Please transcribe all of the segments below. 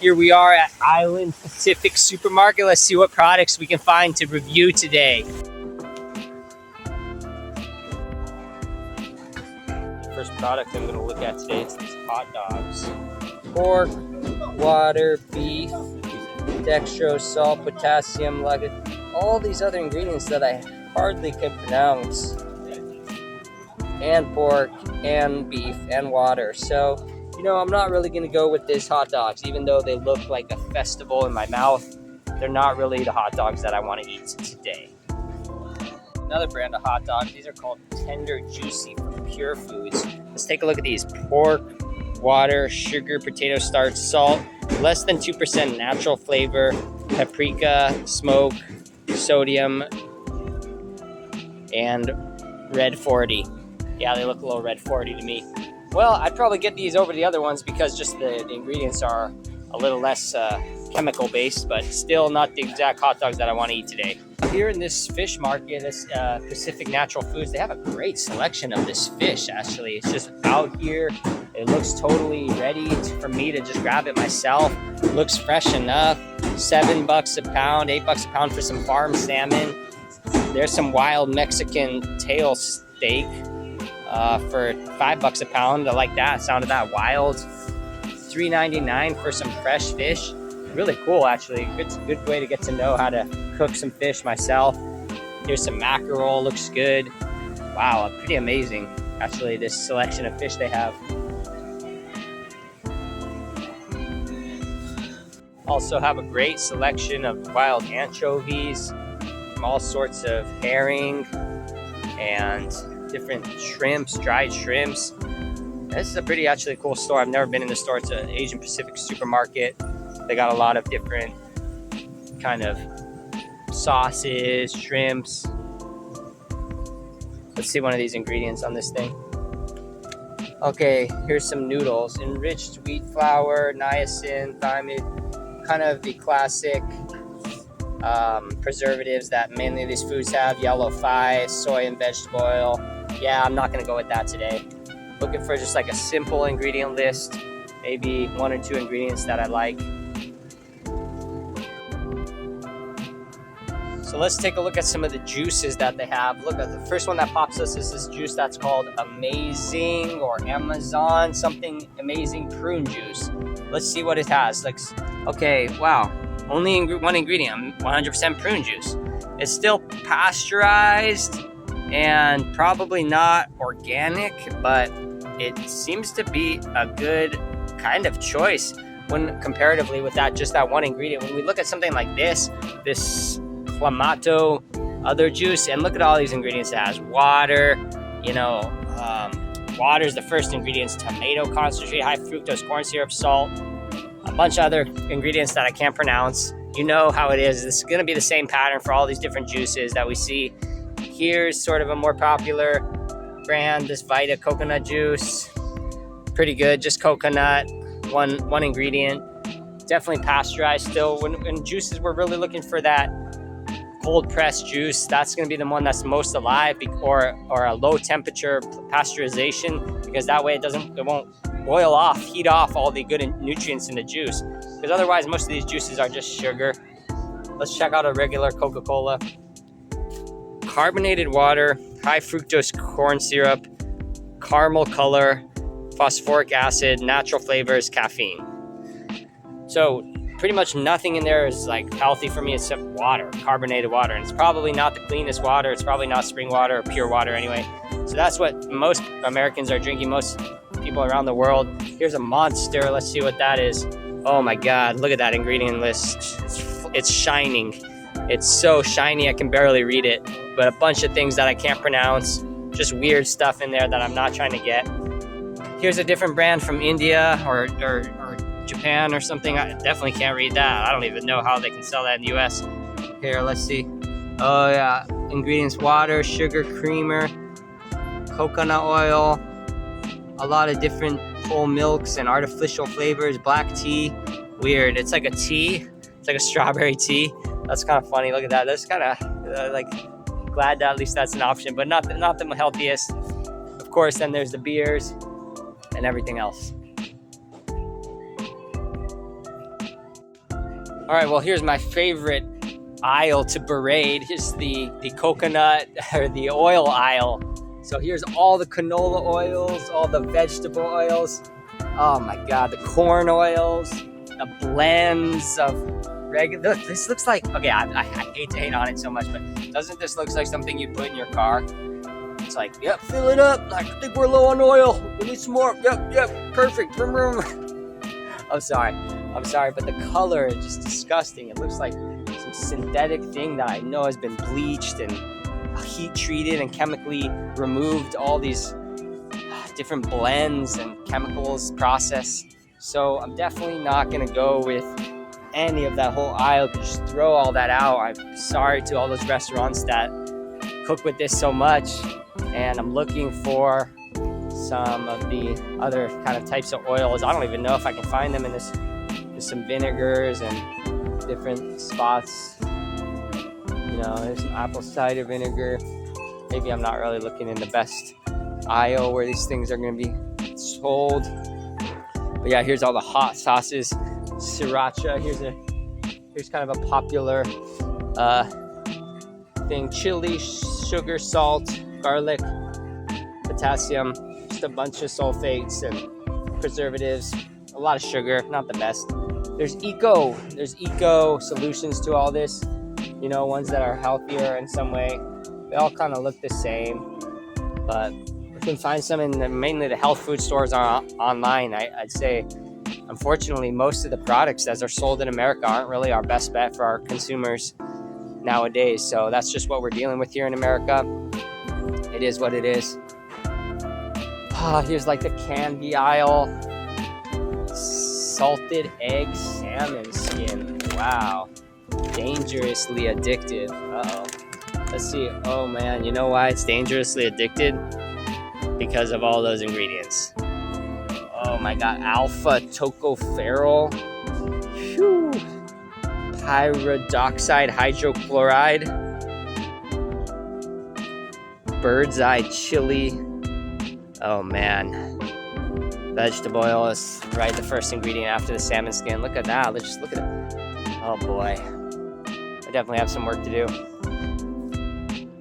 Here we are at Island Pacific Supermarket. Let's see what products we can find to review today. The first product I'm going to look at today is these hot dogs. Pork, water, beef, dextrose, salt, potassium, all these other ingredients that I hardly can pronounce. And pork, and beef, and water. So, you know, I'm not really going to go with these hot dogs, even though they look like a festival in my mouth. They're not really the hot dogs that I want to eat today. Another brand of hot dog, these are called Tender Juicy from Pure Foods. Let's take a look at these. Pork, water, sugar, potato starch, salt, less than 2% natural flavor, paprika, smoke, sodium, and red 40. Yeah, they look a little red 40 to me. Well, I'd probably get these over the other ones because just the ingredients are a little less chemical based, but still not the exact hot dogs that I want to eat today. Here in this fish market, this Pacific Natural Foods, they have a great selection of this fish, actually. It's just out here. It looks totally ready for me to just grab it myself. It looks fresh enough. $7 a pound, $8 a pound for some farm salmon. There's some wild Mexican tail steak for $5 a pound. I like that. Sound of that wild. $3.99 for some fresh fish. Really cool, actually. Good way to get to know how to cook some fish myself. Here's some mackerel. Looks good. Wow, pretty amazing. Actually, this selection of fish they have. Also have a great selection of wild anchovies, from all sorts of herring and different shrimps, dried shrimps. This is a pretty actually cool store. I've never been in the store. It's an Asian Pacific supermarket. They got a lot of different kind of sauces, shrimps. Let's see one of these ingredients on this thing. Okay, here's some noodles. Enriched wheat flour, niacin, thymine, kind of the classic preservatives that mainly these foods have. Yellow 5, soy and vegetable oil. Yeah, I'm not gonna go with that today. Looking for just like a simple ingredient list, maybe 1 or 2 ingredients that I like. So let's take a look at some of the juices that they have. Look at the first one that pops us is this juice that's called Amazing or Amazon something amazing prune juice. Let's see what it has. Like, okay, wow, only one ingredient, 100% prune juice. It's still pasteurized and probably not organic, but it seems to be a good kind of choice when comparatively with that, just that one ingredient. When we look at something like this Clamato other juice, and look at all these ingredients it has. Water, water is the first ingredients, tomato concentrate, high fructose corn syrup, salt, a bunch of other ingredients that I can't pronounce. You know how it is. This is going to be the same pattern for all these different juices that we see. Here's sort of a more popular brand, this Vita coconut juice. Pretty good, just coconut, one ingredient. Definitely pasteurized still. When juices, we're really looking for that cold pressed juice. That's going to be the one that's most alive, or a low temperature pasteurization, because that way it won't boil off, heat off all the good nutrients in the juice, because otherwise most of these juices are just sugar. Let's check out a regular Coca-Cola. Carbonated water, high fructose corn syrup, caramel color, phosphoric acid, natural flavors, caffeine. So pretty much nothing in there is like healthy for me except water, carbonated water. And it's probably not the cleanest water. It's probably not spring water or pure water anyway. So that's what most Americans are drinking, most people around the world. Here's a Monster. Let's see what that is. Oh my God, look at that ingredient list. It's shining. It's so shiny I can barely read it. But a bunch of things that I can't pronounce. Just weird stuff in there that I'm not trying to get. Here's a different brand from India or Japan or something. I definitely can't read that. I don't even know how they can sell that in the US. Here, let's see. Oh yeah, ingredients: water, sugar, creamer, coconut oil, a lot of different whole milks and artificial flavors, black tea. Weird, it's like a tea. It's like a strawberry tea. That's kind of funny. Look at that. That's kind of like, glad that at least that's an option, but not the healthiest. Of course, then there's the beers and everything else. All right, well, here's my favorite aisle to berate. Here's the coconut or the oil aisle. So here's all the canola oils, all the vegetable oils. Oh my God, the corn oils, the blends of regular. This looks like, okay, I hate to hate on it so much, but doesn't this look like something you put in your car? It's like, yep, fill it up. Like, I think we're low on oil. We need some more. Yep, perfect. Vroom, vroom. I'm sorry, but the color is just disgusting. It looks like some synthetic thing that I know has been bleached and heat treated and chemically removed, all these different blends and chemicals processed. So I'm definitely not gonna go with any of that whole aisle. Just throw all that out. I'm sorry to all those restaurants that cook with this so much, and I'm looking for some of the other kind of types of oils. I don't even know if I can find them in this. There's some vinegars and different spots. You know, there's some apple cider vinegar. Maybe I'm not really looking in the best aisle where these things are going to be sold. But yeah, here's all the hot sauces. Sriracha. Here's kind of a popular thing. Chili, sugar, salt, garlic, potassium, just a bunch of sulfates and preservatives. A lot of sugar, not the best. There's eco solutions to all this. You know, ones that are healthier in some way. They all kind of look the same, but you can find some in mainly the health food stores online. I'd say, unfortunately, most of the products that are sold in America aren't really our best bet for our consumers nowadays. So that's just what we're dealing with here in America. It is what it is. Here's like the candy aisle. Salted egg salmon skin. Wow. Dangerously addictive. Uh-oh. Let's see. Oh man, you know why it's dangerously addicted? Because of all those ingredients. Oh my God. Alpha tocopherol. Whew. Pyridoxine hydrochloride. Bird's eye chili. Oh man. Vegetable oil is right the first ingredient after the salmon skin. Look at that. Let's just look at it. Oh boy. I definitely have some work to do.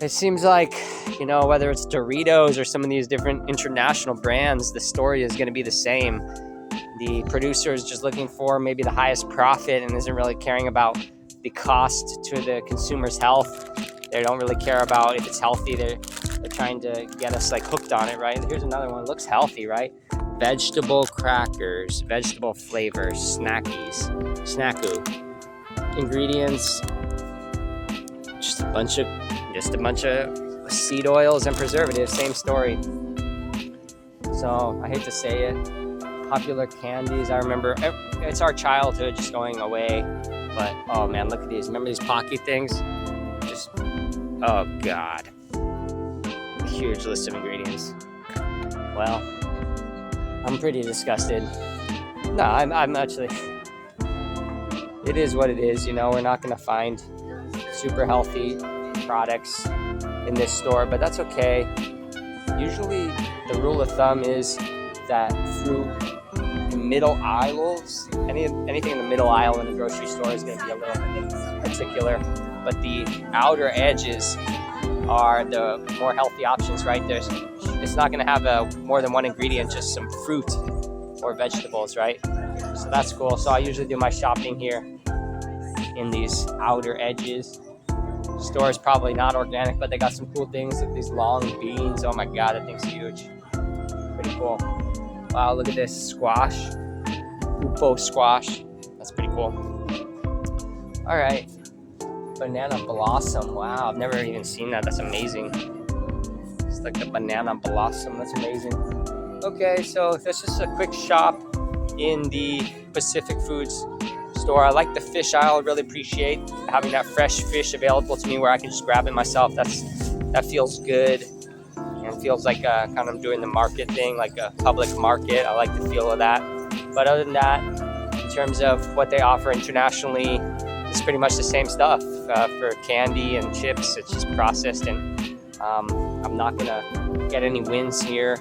It seems like, you know, whether it's Doritos or some of these different international brands, the story is going to be the same. The producer is just looking for maybe the highest profit and isn't really caring about the cost to the consumer's health. They don't really care about if it's healthy. They're trying to get us like hooked on it, right? Here's another one. It looks healthy, right? Vegetable crackers, vegetable flavors, snacku. Ingredients, just a bunch of seed oils and preservatives. Same story. So I hate to say it. Popular candies. I remember it's our childhood just going away. But oh man, look at these. Remember these Pocky things? Just oh God. A huge list of ingredients. Well, I'm pretty disgusted. No, I'm actually. It is what it is. You know, we're not gonna find super healthy products in this store, but that's okay. Usually the rule of thumb is that through the middle aisles, anything in the middle aisle in a grocery store is going to be a little bit particular, but the outer edges are the more healthy options, right? It's not going to have more than one ingredient, just some fruit or vegetables, right? So that's cool. So I usually do my shopping here in these outer edges. Store is probably not organic, but they got some cool things like these long beans. Oh my God, that thing's huge. Pretty cool. Wow, look at this squash. Upo squash. That's pretty cool. All right. Banana blossom. Wow, I've never even seen that. That's amazing. It's like the banana blossom. That's amazing. Okay, so that's just a quick shop in the Pacific Foods store. I like the fish aisle. I really appreciate having that fresh fish available to me where I can just grab it myself. That feels good and feels like kind of doing the market thing, like a public market. I like the feel of that. But other than that, in terms of what they offer internationally, it's pretty much the same stuff. For candy and chips, it's just processed, and I'm not gonna get any wins here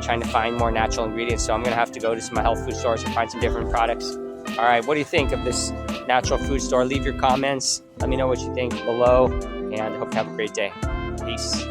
trying to find more natural ingredients. So I'm gonna have to go to some health food stores and find some different products. All All right, what do you think of this natural food store? Leave your comments. Let me know what you think below, and hope you have a great day. Peace.